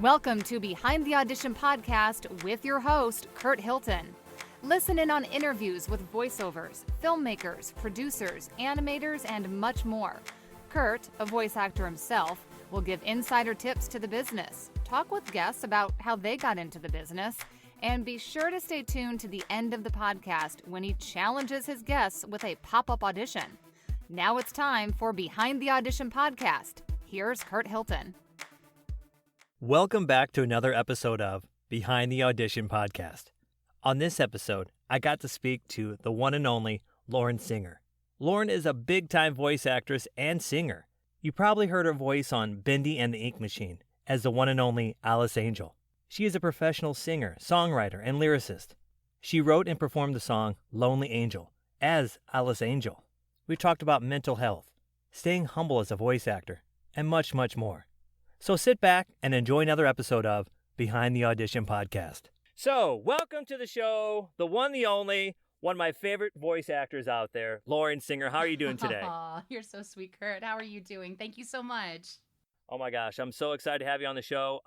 Welcome to Behind the Audition podcast with your host, Curt Hilton. Listen in on interviews with voiceovers, filmmakers, producers, animators, and much more. Curt, a voice actor himself, will give insider tips to the business, talk with guests about how they got into the business, and be sure to stay tuned to the end of the podcast when he challenges his guests with a pop-up audition. Now it's time for Behind the Audition podcast. Here's Curt Hilton. Welcome back to another episode of Behind the Audition podcast. On this episode, I got to speak to the one and only Lauren Synger. Lauren is a big-time voice actress and singer. You probably heard her voice on Bendy and the Ink Machine as the one and only Alice Angel. She is a professional singer, songwriter, and lyricist. She wrote and performed the song Lonely Angel as Alice Angel. We talked about mental health, staying humble as a voice actor, and much, much more. So sit back and enjoy another episode of Behind the Audition podcast. So, welcome to the show, the one, the only, one of my favorite voice actors out there, Lauren Synger. How are you doing today? Aw, you're so sweet, Curt. How are you doing? Thank you so much. Oh my gosh, I'm so excited to have you on the show.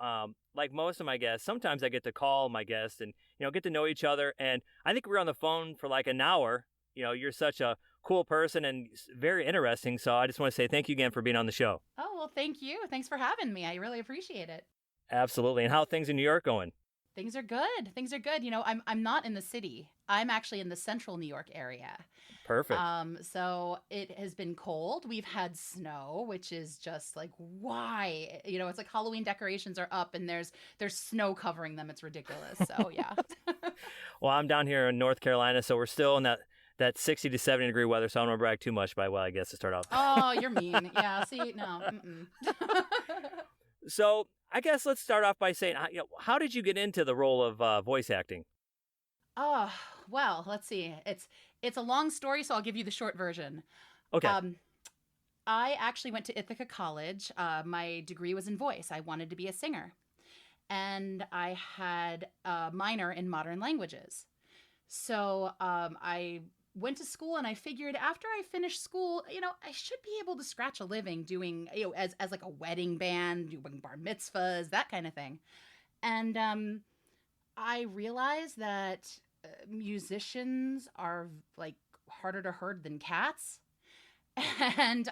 Like most of my guests, sometimes I get to call my guests and, get to know each other. And I think we were on the phone for like an hour. You're such a cool person and very interesting. So I just want to say thank you again for being on the show. Oh, well, thank you. Thanks for having me. I really appreciate it. Absolutely. And how are things in New York going? Things are good. Things are good. I'm not in the city. I'm actually in the central New York area. Perfect. So it has been cold. We've had snow, which is just like, why? It's like Halloween decorations are up and there's snow covering them. It's ridiculous. So yeah. Well, I'm down here in North Carolina, so we're still in that 60 to 70 degree weather, so I don't want to brag too much, but I guess to start off. Oh, you're mean. Yeah, see, no. So I guess let's start off by saying, how did you get into the role of voice acting? Oh, well, let's see. It's a long story, so I'll give you the short version. Okay. I actually went to Ithaca College. My degree was in voice. I wanted to be a singer. And I had a minor in modern languages. So I went to school and I figured after I finished school, I should be able to scratch a living doing, as like a wedding band, doing bar mitzvahs, that kind of thing. And I realized that musicians are like harder to herd than cats. And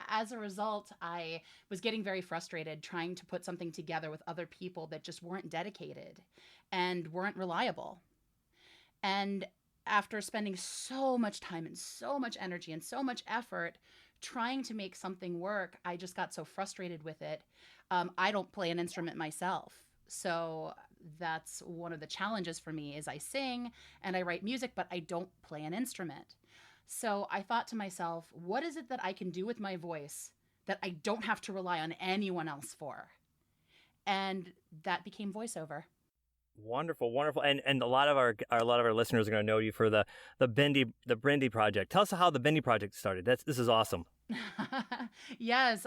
as a result, I was getting very frustrated trying to put something together with other people that just weren't dedicated and weren't reliable. And after spending so much time and so much energy and so much effort trying to make something work, I just got so frustrated with it. I don't play an instrument myself. So that's one of the challenges for me is I sing and I write music, but I don't play an instrument. So I thought to myself, what is it that I can do with my voice that I don't have to rely on anyone else for? And that became voiceover. Wonderful, wonderful, and a lot of our listeners are going to know you for the Bendy project. Tell us how the Bendy project started. This is awesome. Yes,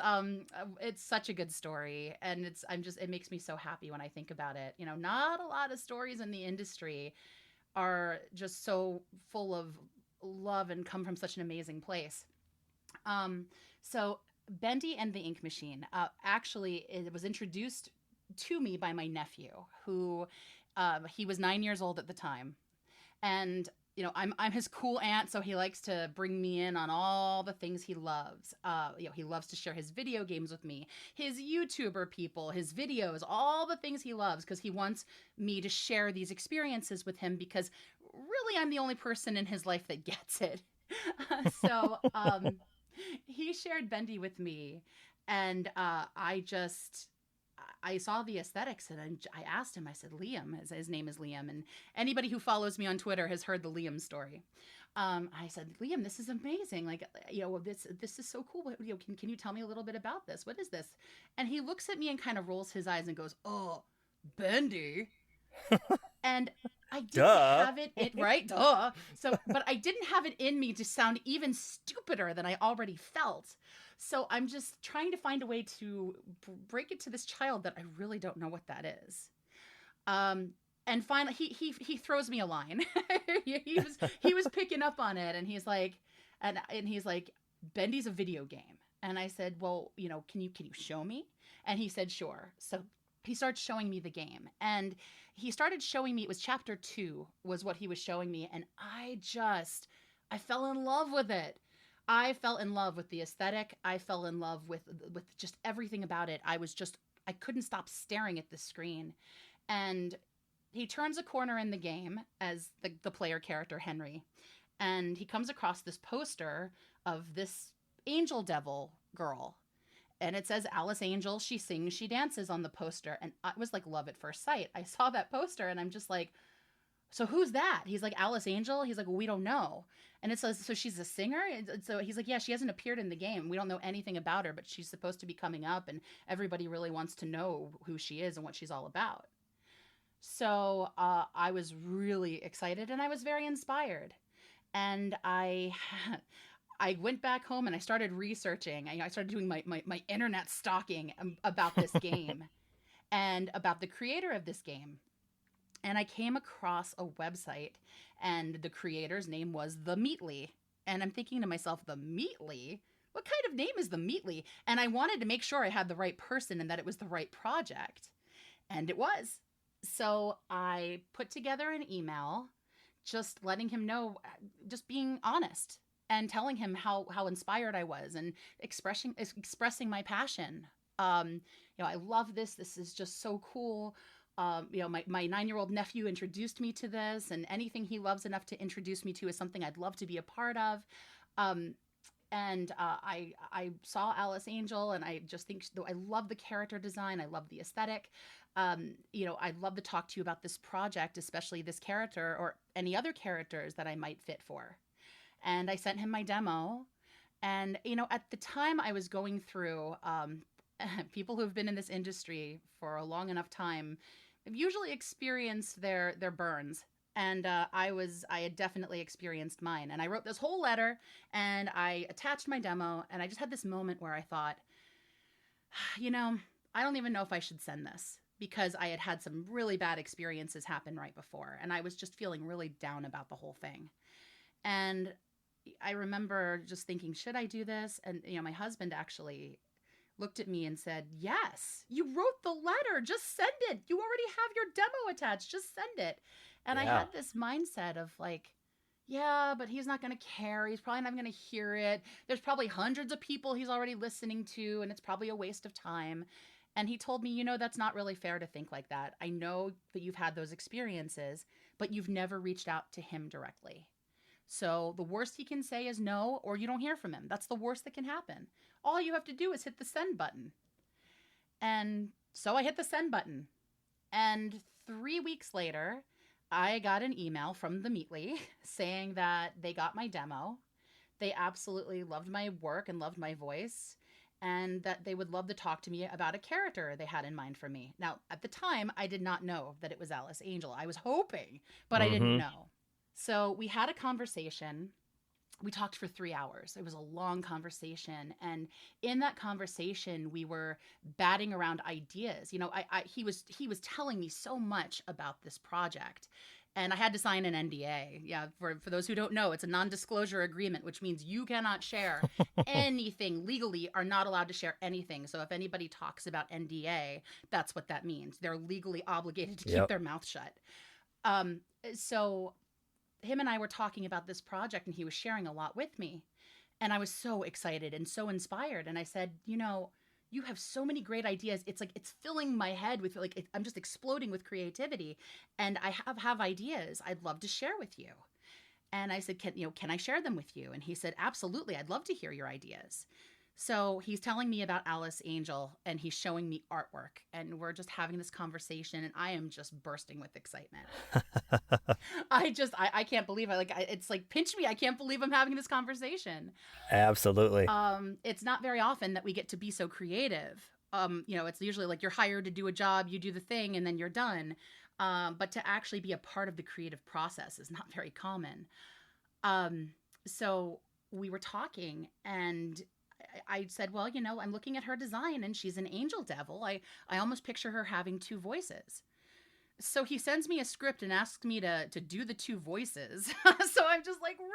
it's such a good story, and it makes me so happy when I think about it. Not a lot of stories in the industry are just so full of love and come from such an amazing place. So Bendy and the Ink Machine, actually, it was introduced to me by my nephew, who he was 9 years old at the time, and I'm his cool aunt, so he likes to bring me in on all the things he loves. He loves to share his video games with me, his YouTuber people, his videos, all the things he loves, because he wants me to share these experiences with him, because really I'm the only person in his life that gets it. So he shared Bendy with me, and I saw the aesthetics and I asked him, I said, Liam, his name is Liam, and anybody who follows me on Twitter has heard the Liam story. I said, Liam, this is amazing. Like, this is so cool. Can you tell me a little bit about this? What is this? And he looks at me and kind of rolls his eyes and goes, oh, Bendy. And I didn't have it right. Duh. So, but I didn't have it in me to sound even stupider than I already felt. So I'm just trying to find a way to break it to this child that I really don't know what that is. And finally, he throws me a line. he was picking up on it, and he's like, Bendy's a video game. And I said, well, can you show me? And he said, sure. So he started showing me the game, and he started showing me, it was chapter 2 was what he was showing me. And I fell in love with it. I fell in love with the aesthetic. I fell in love with just everything about it. I couldn't stop staring at the screen. And he turns a corner in the game as the player character, Henry, and he comes across this poster of this angel devil girl. And it says Alice Angel, she sings, she dances on the poster. And I was like, love at first sight. I saw that poster and I'm just like, so who's that? He's like, Alice Angel? He's like, well, we don't know. And it says, so she's a singer? And so he's like, yeah, she hasn't appeared in the game. We don't know anything about her, but she's supposed to be coming up and everybody really wants to know who she is and what she's all about. So I was really excited and I was very inspired. And I went back home and I started researching. I started doing my internet stalking about this game and about the creator of this game. And I came across a website and the creator's name was The Meatly. And I'm thinking to myself, The Meatly? What kind of name is The Meatly? And I wanted to make sure I had the right person and that it was the right project. And it was. So I put together an email just letting him know, just being honest and telling him how inspired I was and expressing my passion. I love this. This is just so cool. My 9-year-old nephew introduced me to this, and anything he loves enough to introduce me to is something I'd love to be a part of. I saw Alice Angel, and I just think I love the character design. I love the aesthetic. I'd love to talk to you about this project, especially this character or any other characters that I might fit for. And I sent him my demo. And, at the time I was going through, people who have been in this industry for a long enough time have usually experienced their burns. And I had definitely experienced mine. And I wrote this whole letter and I attached my demo. And I just had this moment where I thought, I don't even know if I should send this, because I had had some really bad experiences happen right before. And I was just feeling really down about the whole thing. And I remember just thinking, should I do this? And, my husband actually looked at me and said, yes, you wrote the letter. Just send it. You already have your demo attached. Just send it. And I had this mindset of like, yeah, but he's not going to care. He's probably not going to hear it. There's probably hundreds of people he's already listening to, and it's probably a waste of time. And he told me, that's not really fair to think like that. I know that you've had those experiences, but you've never reached out to him directly. So the worst he can say is no, or you don't hear from him. That's the worst that can happen. All you have to do is hit the send button. And so I hit the send button. And 3 weeks later, I got an email from The Meatly saying that they got my demo. They absolutely loved my work and loved my voice, and that they would love to talk to me about a character they had in mind for me. Now, at the time, I did not know that it was Alice Angel. I was hoping, but I didn't know. So we had a conversation. We talked for 3 hours. It was a long conversation. And in that conversation, we were batting around ideas. He was telling me so much about this project. And I had to sign an NDA. Yeah, for those who don't know, it's a non-disclosure agreement, which means you cannot share anything legally, are not allowed to share anything. So if anybody talks about NDA, that's what that means. They're legally obligated to keep their mouth shut. So him and I were talking about this project, and he was sharing a lot with me. And I was so excited and so inspired. And I said, you have so many great ideas. It's like, it's filling my head with I'm just exploding with creativity. And I have ideas I'd love to share with you. And I said, can I share them with you? And he said, absolutely. I'd love to hear your ideas. So he's telling me about Alice Angel, and he's showing me artwork, and we're just having this conversation, and I am just bursting with excitement. I can't believe it. It's like, pinch me. I can't believe I'm having this conversation. Absolutely. It's not very often that we get to be so creative. It's usually like you're hired to do a job, you do the thing, and then you're done. But to actually be a part of the creative process is not very common. So we were talking, and I said, well, I'm looking at her design and she's an angel devil. I almost picture her having 2 voices. So he sends me a script and asks me to do the 2 voices. So I'm just like, really?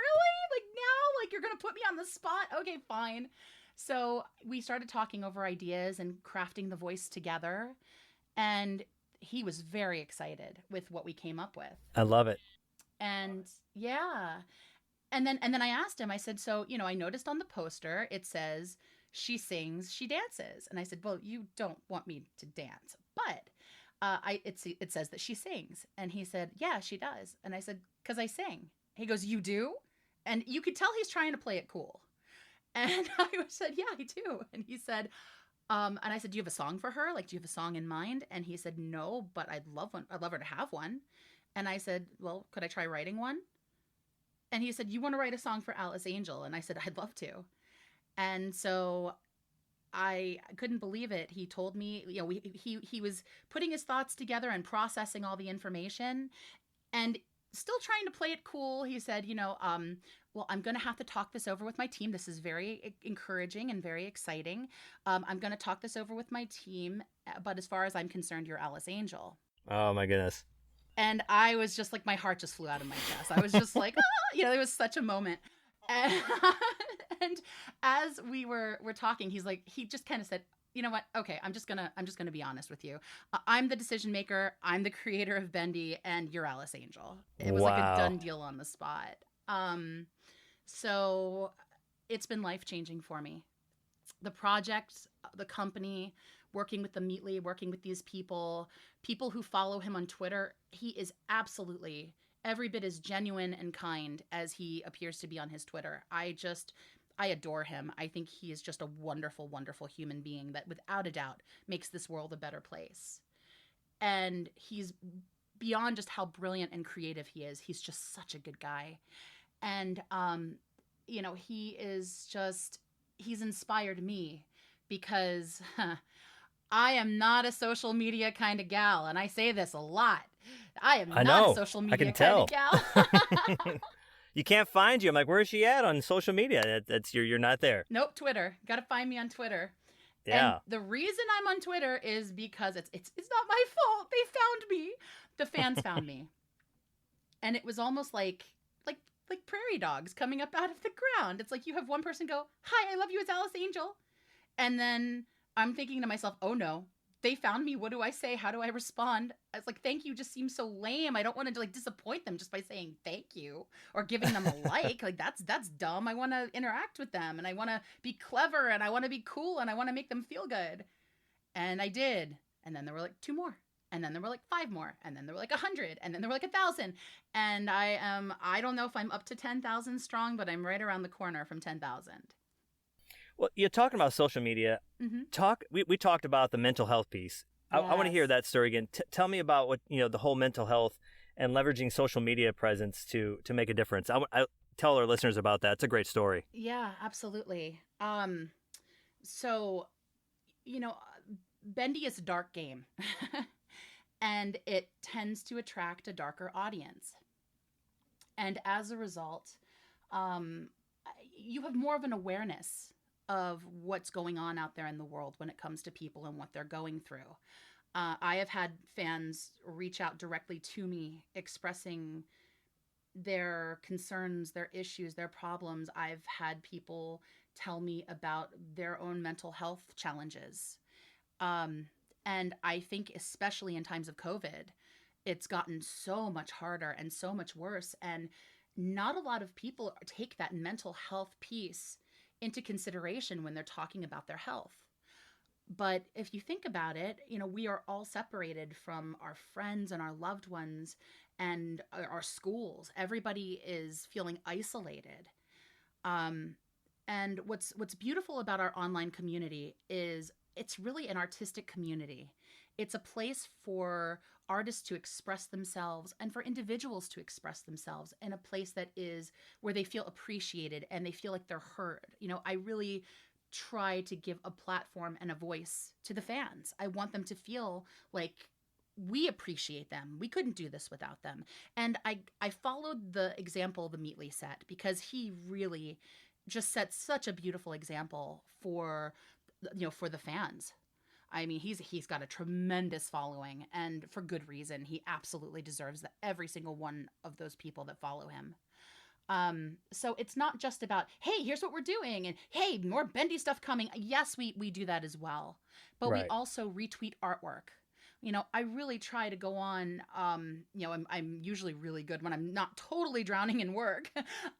Like now? Like you're going to put me on the spot? Okay, fine. So we started talking over ideas and crafting the voice together. And he was very excited with what we came up with. I love it. And yeah. And then I asked him, I said, so, I noticed on the poster, it says she sings, she dances. And I said, well, you don't want me to dance, but it says that she sings. And he said, yeah, she does. And I said, because I sing. He goes, you do? And you could tell he's trying to play it cool. And I said, yeah, I do. And he said, and I said, do you have a song for her? Like, do you have a song in mind? And he said, no, but I'd love one. I'd love her to have one. And I said, well, could I try writing one? And he said, you want to write a song for Alice Angel? And I said, I'd love to. And so I couldn't believe it. He told me, he was putting his thoughts together and processing all the information and still trying to play it cool. He said, well, I'm going to have to talk this over with my team. This is very encouraging and very exciting. I'm going to talk this over with my team. But as far as I'm concerned, you're Alice Angel. Oh, my goodness. And I was just like, my heart just flew out of my chest. I was just like, it was such a moment. And as we were talking, he just kind of said, you know what? Okay, I'm just gonna be honest with you. I'm the decision maker. I'm the creator of Bendy, and you're Alice Angel. It was like a done deal on the spot. So it's been life-changing for me. The project, the company, working with the Meatly, working with these people who follow him on Twitter, he is absolutely every bit as genuine and kind as he appears to be on his Twitter. I adore him. I think he is just a wonderful, wonderful human being that without a doubt makes this world a better place. And he's beyond just how brilliant and creative he is. He's just such a good guy. And, he's inspired me because I am not a social media kind of gal. And I say this a lot. I am not a social media kind of gal. You can't find you. I'm like, where's she at on social media? You're not there. Nope, Twitter. Got to find me on Twitter. Yeah. And the reason I'm on Twitter is because it's not my fault. They found me. The fans found me. And it was almost like prairie dogs coming up out of the ground. It's like you have one person go, "Hi, I love you as Alice Angel." And then I'm thinking to myself, "Oh no, they found me. What do I say? How do I respond?" It's like, "Thank you" just seems so lame. I don't want to disappoint them just by saying thank you or giving them a like. That's dumb. I want to interact with them and I want to be clever and I want to be cool and I want to make them feel good. And I did. And then there were 2 more. And then there were 5 more. And then there were 100. And then there were 1,000. And I don't know if I'm up to 10,000 strong, but I'm right around the corner from 10,000. Well, you're talking about social media. Mm-hmm. We talked about the mental health piece. Yes. I want to hear that story again. Tell me about what, the whole mental health and leveraging social media presence to make a difference. I tell our listeners about that. It's a great story. Yeah, absolutely. So, Bendy is a dark game. And it tends to attract a darker audience. And as a result, you have more of an awareness of what's going on out there in the world when it comes to people and what they're going through. I have had fans reach out directly to me expressing their concerns, their issues, their problems. I've had people tell me about their own mental health challenges. And I think especially in times of COVID, it's gotten so much harder and so much worse. And not a lot of people take that mental health piece into consideration when they're talking about their health. But if you think about it, we are all separated from our friends and our loved ones and our schools. Everybody is feeling isolated. And what's beautiful about our online community is it's really an artistic community. It's a place for artists to express themselves and for individuals to express themselves in a place that is where they feel appreciated and they feel like they're heard. I really try to give a platform and a voice to the fans. I want them to feel like we appreciate them. We couldn't do this without them. And I followed the example the Meatly set because he really just set such a beautiful example for the fans. I mean, he's got a tremendous following, and for good reason. He absolutely deserves every single one of those people that follow him. So it's not just about, hey, here's what we're doing, and hey, more Bendy stuff coming. Yes, we do that as well. But Right. We also retweet artwork. I really try to go on. I'm usually really good when I'm not totally drowning in work.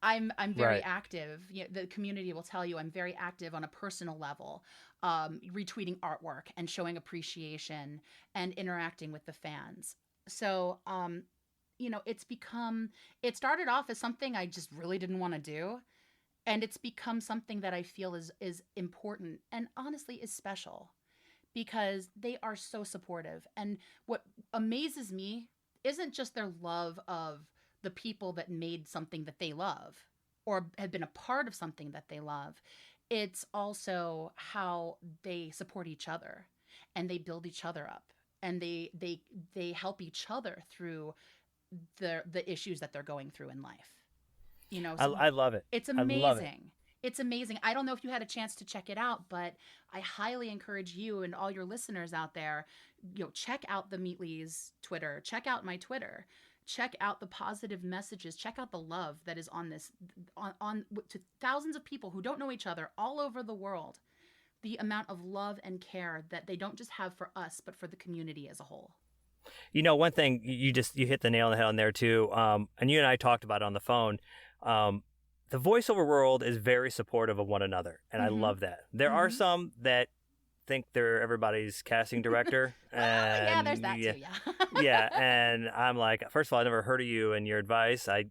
I'm very Right. active. The community will tell you I'm very active on a personal level, retweeting artwork and showing appreciation and interacting with the fans. So, it started off as something I just really didn't want to do. And it's become something that I feel is important and honestly is special because they are so supportive. And what amazes me isn't just their love of the people that made something that they love or have been a part of something that they love. It's also how they support each other and they build each other up and they help each other through the issues that they're going through in life. So I love it. it's I love it. amazing. It's amazing. I don't know if you had a chance to check it out, but I highly encourage you and all your listeners out there, check out the Meatly's Twitter, check out my Twitter, check out the positive messages, check out the love that is on this, on to thousands of people who don't know each other all over the world. The amount of love and care that they don't just have for us, but for the community as a whole. One thing you hit the nail on the head on there too. And you and I talked about it on the phone. The voiceover world is very supportive of one another, and I love that. There are some that think they're everybody's casting director. And there's that too, yeah. yeah, and I'm like, first of all, I never heard of you and your advice. I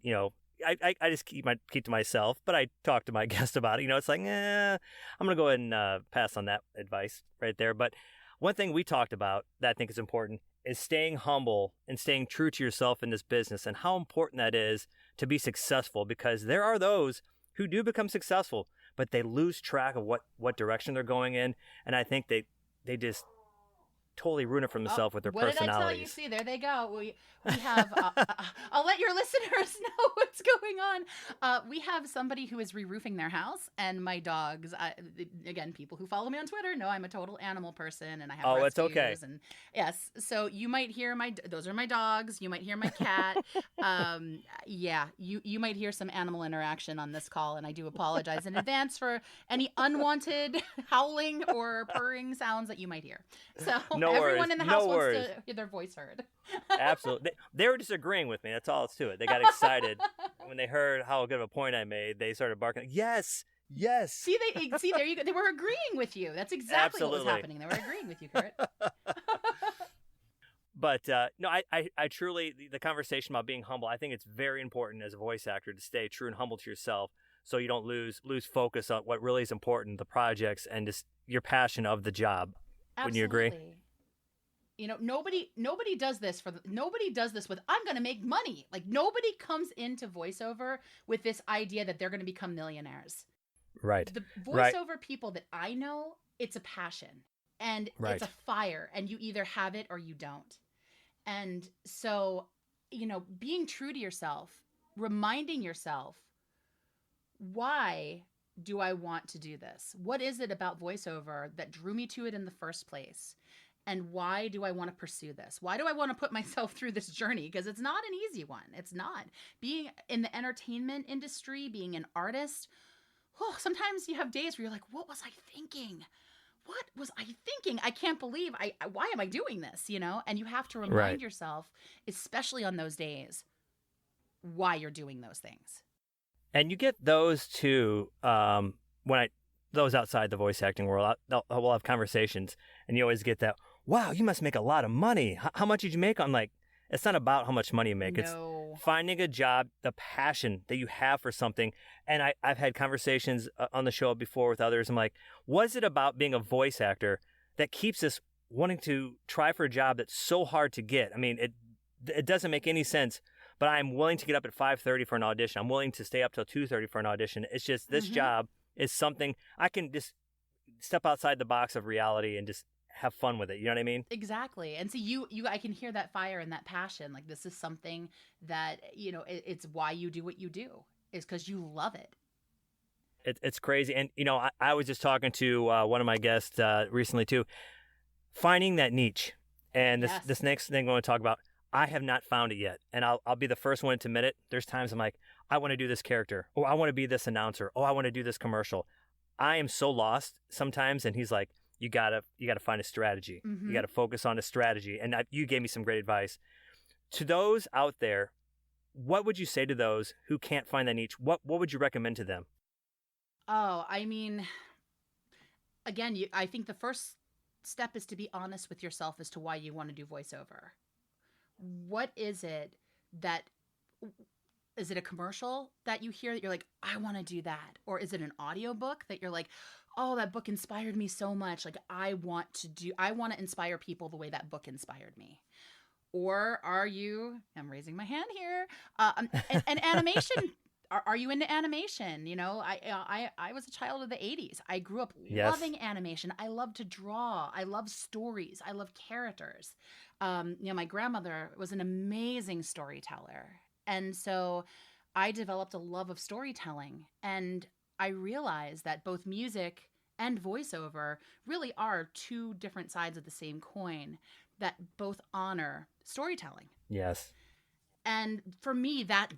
just keep to myself, but I talk to my guest about it. It's like, I'm going to go ahead and pass on that advice right there. But one thing we talked about that I think is important is staying humble and staying true to yourself in this business and how important that is to be successful, because there are those who do become successful, but they lose track of what direction they're going in. And I think they just totally ruin it for themselves with their personalities. What did I tell you? See, there they go. We have, I'll let your listeners know what's going on. We have somebody who is re-roofing their house, and my dogs, again, people who follow me on Twitter know I'm a total animal person, and I have rescues. It's okay. And yes, so you might hear those are my dogs. You might hear my cat. You might hear some animal interaction on this call, and I do apologize in advance for any unwanted howling or purring sounds that you might hear. So everyone in the house wants to hear their voice heard. Absolutely. They were just agreeing with me. That's all it's to it. They got excited when they heard how good of a point I made. They started barking, yes. See, there you go. They were agreeing with you. That's exactly what was happening. They were agreeing with you, Curt. But no, I truly, the conversation about being humble, I think it's very important as a voice actor to stay true and humble to yourself, so you don't lose focus on what really is important, the projects, and just your passion of the job. Absolutely. Wouldn't you agree? Nobody does this nobody does this with, I'm going to make money. Like, nobody comes into voiceover with this idea that they're going to become millionaires. Right. The voiceover people that I know, it's a passion and it's a fire, and you either have it or you don't. And so, being true to yourself, reminding yourself, why do I want to do this? What is it about voiceover that drew me to it in the first place? And why do I want to pursue this? Why do I want to put myself through this journey? Because it's not an easy one. It's not. Being in the entertainment industry, being an artist, sometimes you have days where you're like, what was I thinking? What was I thinking? I can't believe why am I doing this? And you have to remind yourself, especially on those days, why you're doing those things. And you get those too, those outside the voice acting world, we'll have conversations, and you always get that, wow, you must make a lot of money. How much did you make? I'm like, it's not about how much money you make. No. It's finding a job, the passion that you have for something. And I've had conversations on the show before with others. I'm like, what is it about being a voice actor that keeps us wanting to try for a job that's so hard to get? I mean, it doesn't make any sense, but I'm willing to get up at 5:30 for an audition. I'm willing to stay up till 2:30 for an audition. It's just this job is something I can just step outside the box of reality and just have fun with it. You know what I mean? Exactly. And so I can hear that fire and that passion. Like, this is something that, it's why you do what you do, is because you love it. It's crazy. And, I was just talking to one of my guests recently too, finding that niche. And this next thing I'm going to talk about, I have not found it yet. And I'll be the first one to admit it. There's times I'm like, I want to do this character, or I want to be this announcer, or I want to do this commercial. I am so lost sometimes. And he's like, you gotta find a strategy. Mm-hmm. You gotta focus on a strategy. And you gave me some great advice. To those out there, what would you say to those who can't find that niche? What would you recommend to them? Oh, I mean, again, I think the first step is to be honest with yourself as to why you want to do voiceover. What is it that is it a commercial that you hear that you're like, I want to do that? Or is it an audiobook that you're like, oh, that book inspired me so much. Like I want to inspire people the way that book inspired me. Or are you, I'm raising my hand here, an animation. Are you into animation? You know, I was a child of the 80s. I grew up loving animation. I love to draw. I love stories. I love characters. My grandmother was an amazing storyteller. And so I developed a love of storytelling. And I realized that both music and voiceover really are two different sides of the same coin that both honor storytelling. Yes. And for me, that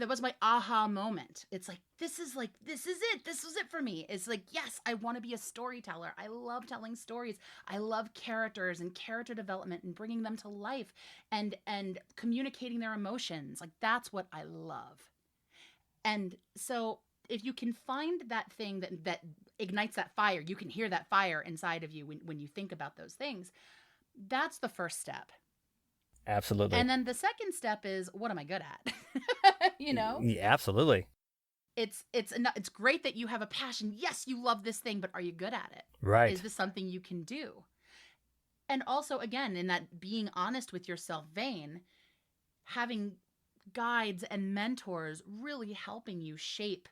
was my aha moment. It's like, this is it. This was it for me. It's like, yes, I want to be a storyteller. I love telling stories. I love characters and character development and bringing them to life and communicating their emotions. Like, that's what I love. And so if you can find that thing that ignites that fire, you can hear that fire inside of you when you think about those things. That's the first step. Absolutely. And then the second step is, what am I good at? You know? Yeah, absolutely. It's great that you have a passion. Yes, you love this thing, but are you good at it? Right. Is this something you can do? And also, again, in that being honest with yourself vein, having guides and mentors really helping you shape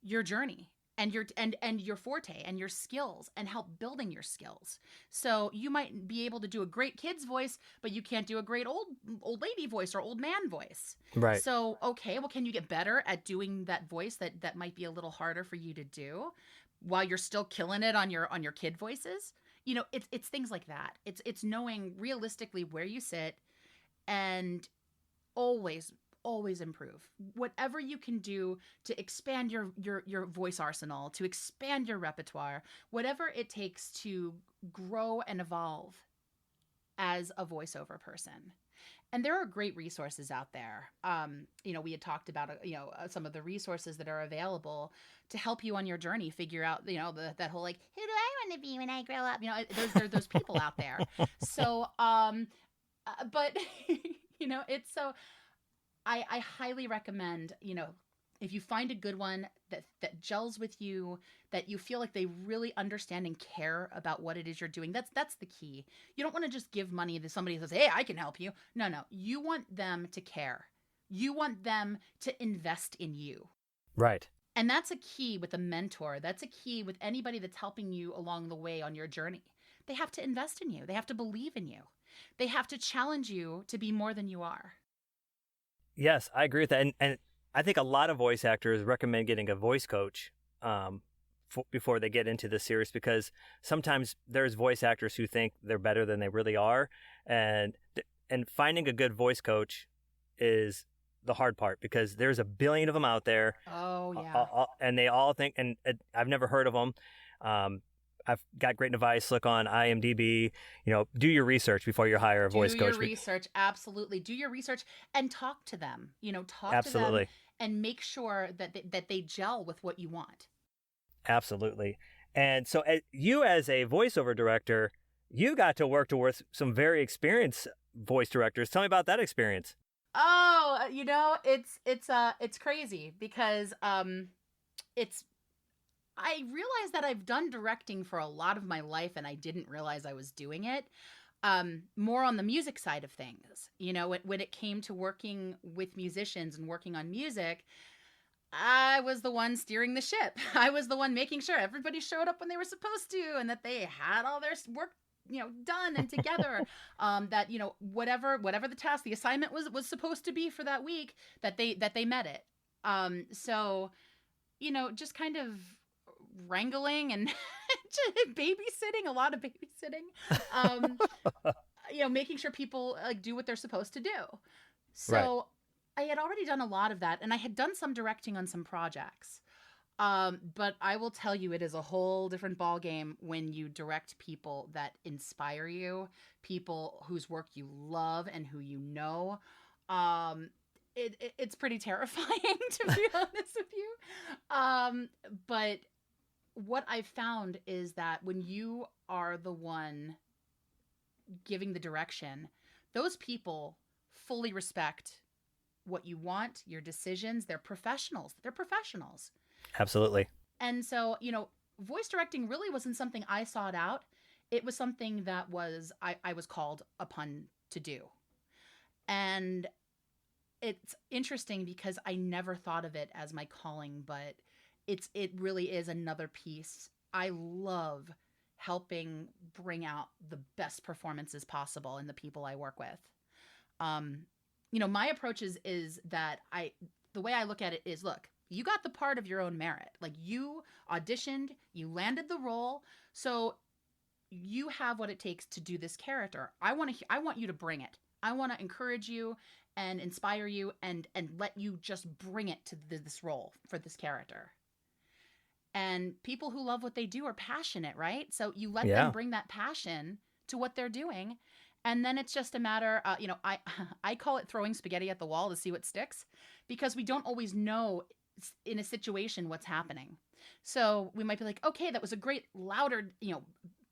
your journey and your forte and your skills and help building your skills. So you might be able to do a great kid's voice, but you can't do a great old lady voice or old man voice. Right. So, okay, well, can you get better at doing that voice that might be a little harder for you to do while you're still killing it on your kid voices? You know, it's things like that. It's knowing realistically where you sit and always improve. Whatever you can do to expand your voice arsenal, to expand your repertoire, whatever it takes to grow and evolve as a voiceover person. And there are great resources out there. We had talked about, some of the resources that are available to help you on your journey, figure out, that whole, like, who do I want to be when I grow up? There are those people out there. So, but, it's so, I highly recommend, if you find a good one that gels with you, that you feel like they really understand and care about what it is you're doing. That's the key. You don't want to just give money to somebody who says, hey, I can help you. No. You want them to care. You want them to invest in you. Right. And that's a key with a mentor. That's a key with anybody that's helping you along the way on your journey. They have to invest in you. They have to believe in you. They have to challenge you to be more than you are. Yes, I agree with that. And I think a lot of voice actors recommend getting a voice coach before they get into this series, because sometimes there's voice actors who think they're better than they really are. And finding a good voice coach is the hard part, because there's a billion of them out there. Oh, yeah. And they all think, and I've never heard of them. I've got great advice. Look on IMDb. Do your research before you hire a voice coach. Do your research, absolutely. Do your research and talk to them. Talk absolutely. to them and make sure that they gel with what you want. Absolutely. And so, you as a voiceover director, you got to work with some very experienced voice directors. Tell me about that experience. Oh, it's crazy because I realized that I've done directing for a lot of my life, and I didn't realize I was doing it. More on the music side of things. When it came to working with musicians and working on music, I was the one steering the ship. I was the one making sure everybody showed up when they were supposed to, and that they had all their work, done and together. That whatever the task, the assignment was supposed to be for that week, that they met it. So, just kind of wrangling and babysitting, a lot of babysitting, making sure people do what they're supposed to do. So right. I had already done a lot of that, and I had done some directing on some projects. But I will tell you, it is a whole different ball game when you direct people that inspire you, people whose work you love and who you know. Um, it's pretty terrifying, to be honest with you. But what I've found is that when you are the one giving the direction, those people fully respect what you want, your decisions. They're professionals. They're professionals. Absolutely. And so, voice directing really wasn't something I sought out. It was something that I was called upon to do. And it's interesting because I never thought of it as my calling, but it really is another piece. I love helping bring out the best performances possible in the people I work with. My approach is that the way I look at it is, look, you got the part of your own merit. Like, you auditioned, you landed the role, so you have what it takes to do this character. I want you to bring it. I want to encourage you and inspire you and let you just bring it to this role for this character. And people who love what they do are passionate, right? So you let them bring that passion to what they're doing. And then it's just a matter, I call it throwing spaghetti at the wall to see what sticks, because we don't always know in a situation what's happening. So we might be like, okay, that was a great louder,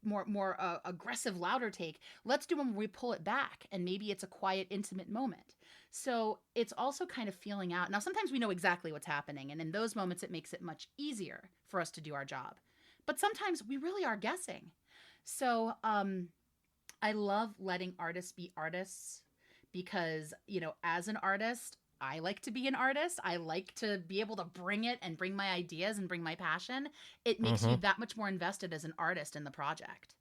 more aggressive, louder take. Let's do one where we pull it back, and maybe it's a quiet, intimate moment. So it's also kind of feeling out. Now, sometimes we know exactly what's happening, and in those moments, it makes it much easier for us to do our job. But sometimes we really are guessing. So I love letting artists be artists because, as an artist, I like to be an artist. I like to be able to bring it and bring my ideas and bring my passion. It makes you that much more invested as an artist in the project.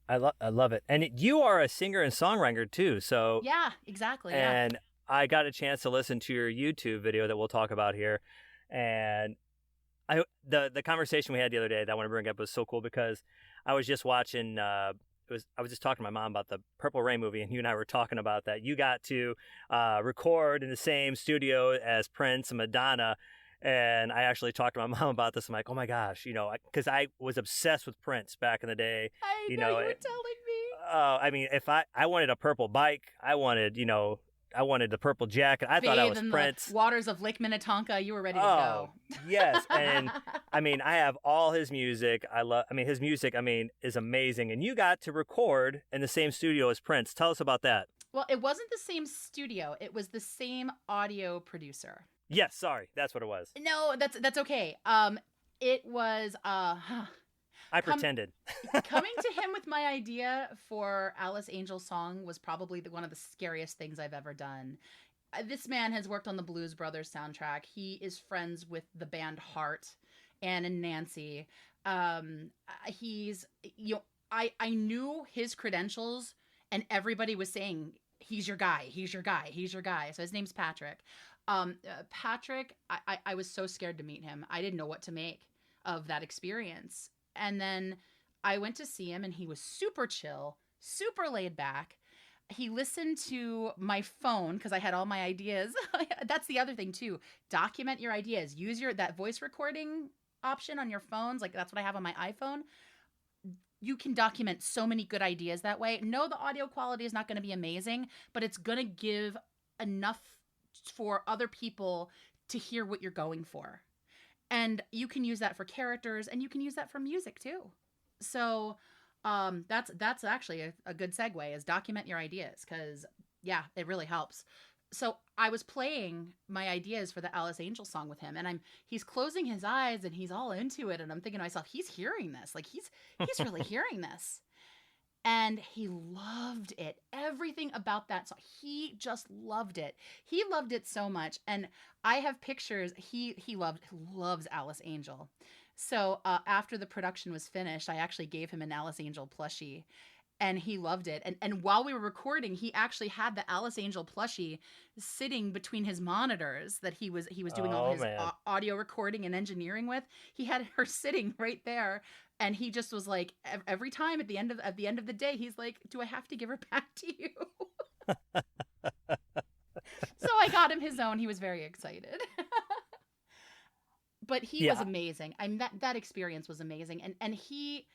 I love it. And you are a singer and songwriter too. So yeah, exactly. And I got a chance to listen to your YouTube video that we'll talk about here. And the conversation we had the other day that I want to bring up was so cool because I was just watching I was just talking to my mom about the Purple Rain movie, and you and I were talking about that. You got to record in the same studio as Prince and Madonna, and I actually talked to my mom about this. I'm like, oh my gosh, because I was obsessed with Prince back in the day. I know you were telling me. I mean, if I wanted a purple bike, I wanted the purple jacket. I thought I was Prince. The waters of Lake Minnetonka, you were ready to go. Yes. And I mean, I have all his music. His music, is amazing. And you got to record in the same studio as Prince. Tell us about that. Well, it wasn't the same studio. It was the same audio producer. Yes. Sorry. That's what it was. No, that's okay. It was, I pretended. Coming to him with my idea for Alice Angel's song was probably one of the scariest things I've ever done. This man has worked on the Blues Brothers soundtrack. He is friends with the band Heart, Ann and Nancy. I knew his credentials, and everybody was saying, he's your guy, he's your guy, he's your guy. So his name's Patrick. Patrick, I was so scared to meet him. I didn't know what to make of that experience. And then I went to see him, and he was super chill, super laid back. He listened to my phone because I had all my ideas. That's the other thing too. Document your ideas. Use that voice recording option on your phones. Like, that's what I have on my iPhone. You can document so many good ideas that way. No, the audio quality is not going to be amazing, but it's going to give enough for other people to hear what you're going for. And you can use that for characters, and you can use that for music too. So that's actually a good segue, is document your ideas, because it really helps. So I was playing my ideas for the Alice Angel song with him, and he's closing his eyes and he's all into it, and I'm thinking to myself, he's hearing this, like he's really hearing this. And he loved it. Everything about that song, he just loved it. He loved it so much. And I have pictures. He loves Alice Angel. So after the production was finished, I actually gave him an Alice Angel plushie, and he loved it. And while we were recording, he actually had the Alice Angel plushie sitting between his monitors that he was doing all his audio recording and engineering with. He had her sitting right there. And he just was like, every time at the end of the day, he's like, do I have to give her back to you? So I got him his own. He was very excited. But he was amazing. I mean, that experience was amazing. And he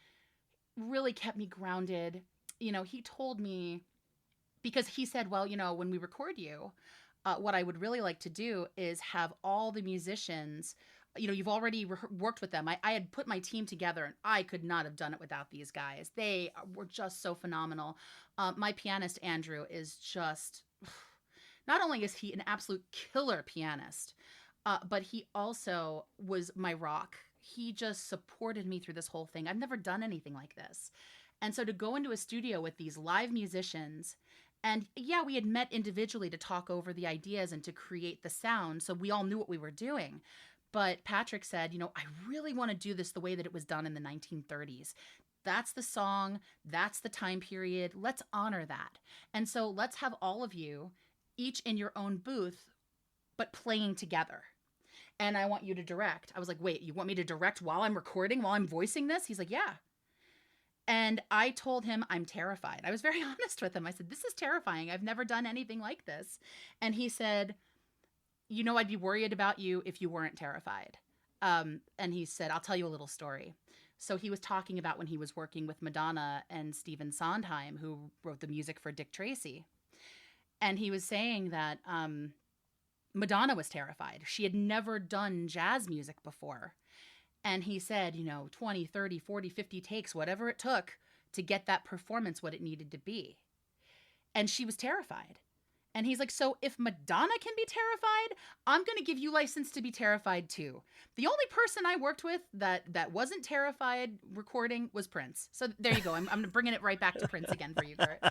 really kept me grounded. You know, he told me, because he said, well, you know, when we record you, what I would really like to do is have all the musicians, you know, you've already worked with them. I had put my team together, and I could not have done it without these guys. They were just so phenomenal. My pianist, Andrew, is just, not only is he an absolute killer pianist, but he also was my rock. He just supported me through this whole thing. I've never done anything like this. And so to go into a studio with these live musicians, and yeah, we had met individually to talk over the ideas and to create the sound, so we all knew what we were doing. But Patrick said, you know, I really want to do this the way that it was done in the 1930s. That's the song, that's the time period. Let's honor that. And so let's have all of you, each in your own booth, but playing together. And I want you to direct. I was like, wait, you want me to direct while I'm recording, while I'm voicing this? He's like, yeah. And I told him I'm terrified. I was very honest with him. I said, this is terrifying. I've never done anything like this. And he said, you know, I'd be worried about you if you weren't terrified. And he said, I'll tell you a little story. So he was talking about when he was working with Madonna and Stephen Sondheim, who wrote the music for Dick Tracy. And he was saying that Madonna was terrified. She had never done jazz music before. And he said, you know, 20, 30, 40, 50 takes, whatever it took to get that performance what it needed to be. And she was terrified. And he's like, so if Madonna can be terrified, I'm going to give you license to be terrified too. The only person I worked with that wasn't terrified recording was Prince. So there you go. I'm bringing it right back to Prince again for you, Curt.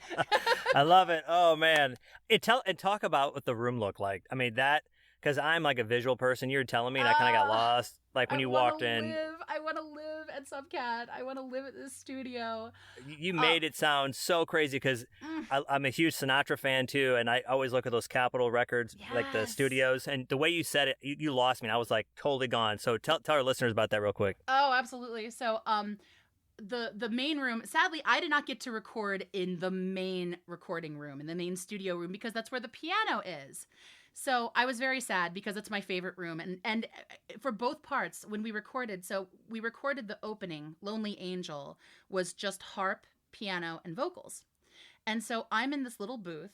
I love it. Oh, man. And talk about what the room looked like. I mean, that, because I'm like a visual person. You were telling me, and I kind of got lost. Like when you walked in. I want to live at Subcat. I want to live at this studio. You made it sound so crazy, because I'm a huge Sinatra fan too, and I always look at those Capitol records, like the studios, and the way you said it, you lost me, and I was like totally gone. So tell our listeners about that real quick. Oh, absolutely. So the main room, sadly, I did not get to record in the main recording room, in the main studio room, because that's where the piano is. So I was very sad, because it's my favorite room. And for both parts, when we recorded, so we recorded the opening, Lonely Angel, was just harp, piano, and vocals. And so I'm in this little booth,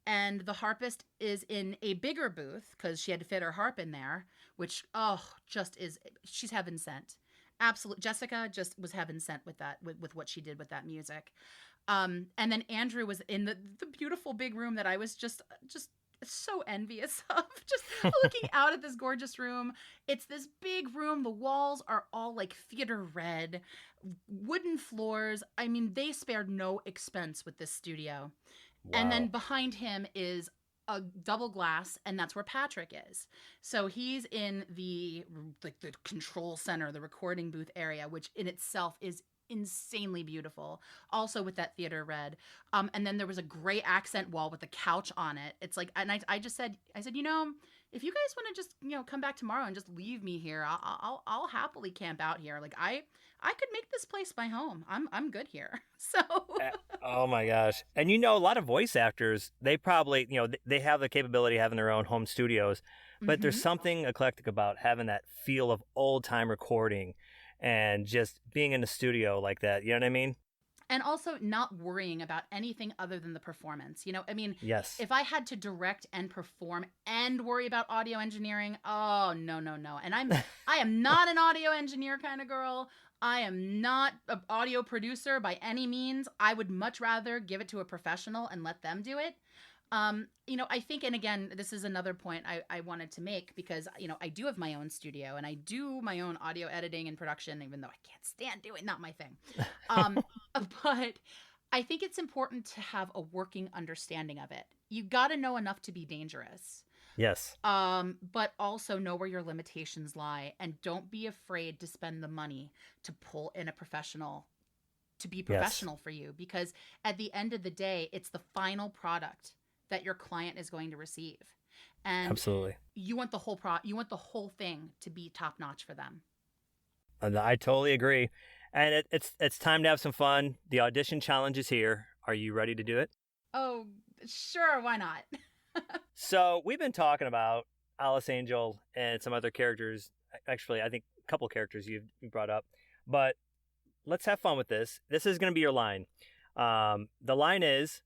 and the harpist is in a bigger booth, because she had to fit her harp in there, which, she's heaven sent. Absolute. Jessica just was heaven sent with that, with what she did with that music. And then Andrew was in the beautiful big room that I was just so envious of, just looking out at this gorgeous room. It's this big room. The walls are all like theater red, wooden floors. I mean, they spared no expense with this studio. Wow. And then behind him is a double glass, and that's where Patrick is. So he's in the control center, the recording booth area, which in itself is insanely beautiful, also with that theater red. And then there was a gray accent wall with a couch on it. It's like, and I said, you know, if you guys want to just, you know, come back tomorrow and just leave me here, I'll happily camp out here. Like I could make this place my home. I'm good here. So. Oh my gosh. And you know, a lot of voice actors, they probably, you know, they have the capability of having their own home studios, but there's something eclectic about having that feel of old time recording and just being in the studio like that. You know what I mean? And also not worrying about anything other than the performance. You know, I mean, yes. If I had to direct and perform and worry about audio engineering, oh, no. And I am not an audio engineer kind of girl. I am not an audio producer by any means. I would much rather give it to a professional and let them do it. You know, I think, and again, this is another point I wanted to make, because, you know, I do have my own studio and I do my own audio editing and production, even though I can't stand doing, not my thing. But I think it's important to have a working understanding of it. You got to know enough to be dangerous. Yes. But also know where your limitations lie, and don't be afraid to spend the money to pull in a professional to be professional for you, because at the end of the day, it's the final product that your client is going to receive. And absolutely, you want the whole you want the whole thing to be top notch for them. And I totally agree. And it's time to have some fun. The audition challenge is here. Are you ready to do it? Oh, sure. Why not? So we've been talking about Alice Angel and some other characters Actually, I think a couple characters you brought up. But let's have fun with this. This is going to be your line. The line is,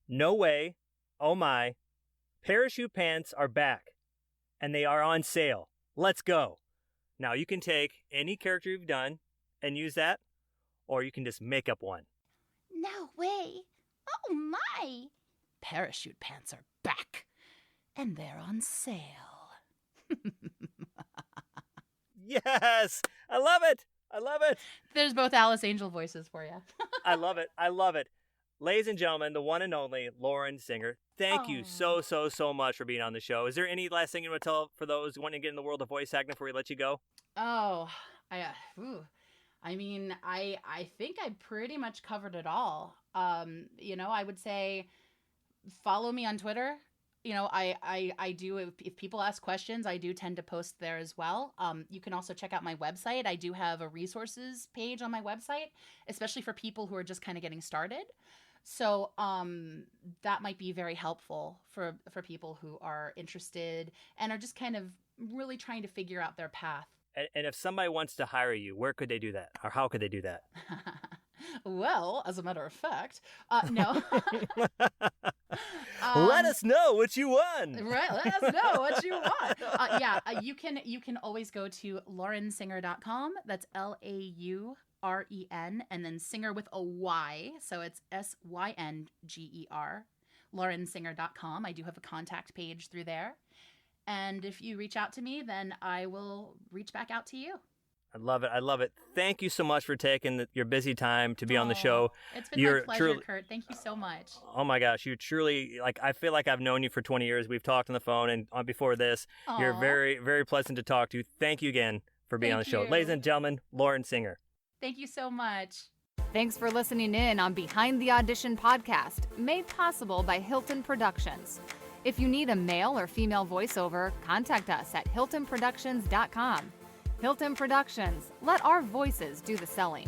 "No way, oh my, parachute pants are back, and they are on sale. Let's go." Now, you can take any character you've done and use that, or you can just make up one. No way. Oh my. Parachute pants are back, and they're on sale. Yes! I love it! I love it! There's both Alice Angel voices for you. I love it. I love it. Ladies and gentlemen, the one and only Lauren Synger, thank you so much for being on the show. Is there any last thing you want to tell for those wanting to get in the world of voice acting before we let you go? Oh, I mean, I think I pretty much covered it all. I would say follow me on Twitter. I do, if people ask questions, I do tend to post there as well. You can also check out my website. I do have a resources page on my website, especially for people who are just kind of getting started. So that might be very helpful for people who are interested and are just kind of really trying to figure out their path. And if somebody wants to hire you, where could they do that? Or how could they do that? Well, as a matter of fact, no. Let us know what you want. Right, let us know what you want. You can always go to laurensynger.com. That's LAUREN, and then Synger with a Y, so it's SYNGER. laurensynger.com. I do have a contact page through there. And if you reach out to me, then I will reach back out to you. I love it. I love it. Thank you so much for taking your busy time to be on the show. It's been my pleasure, Curt. Thank you so much. Oh my gosh, you truly, I feel like I've known you for 20 years. We've talked on the phone and before this. Aww. You're very, very pleasant to talk to. Thank you again for being on the show. Ladies and gentlemen, Lauren Synger. Thank you so much. Thanks for listening in on Behind the Audition podcast, made possible by Hilton Productions. If you need a male or female voiceover, contact us at hiltonproductions.com. Hilton Productions, let our voices do the selling.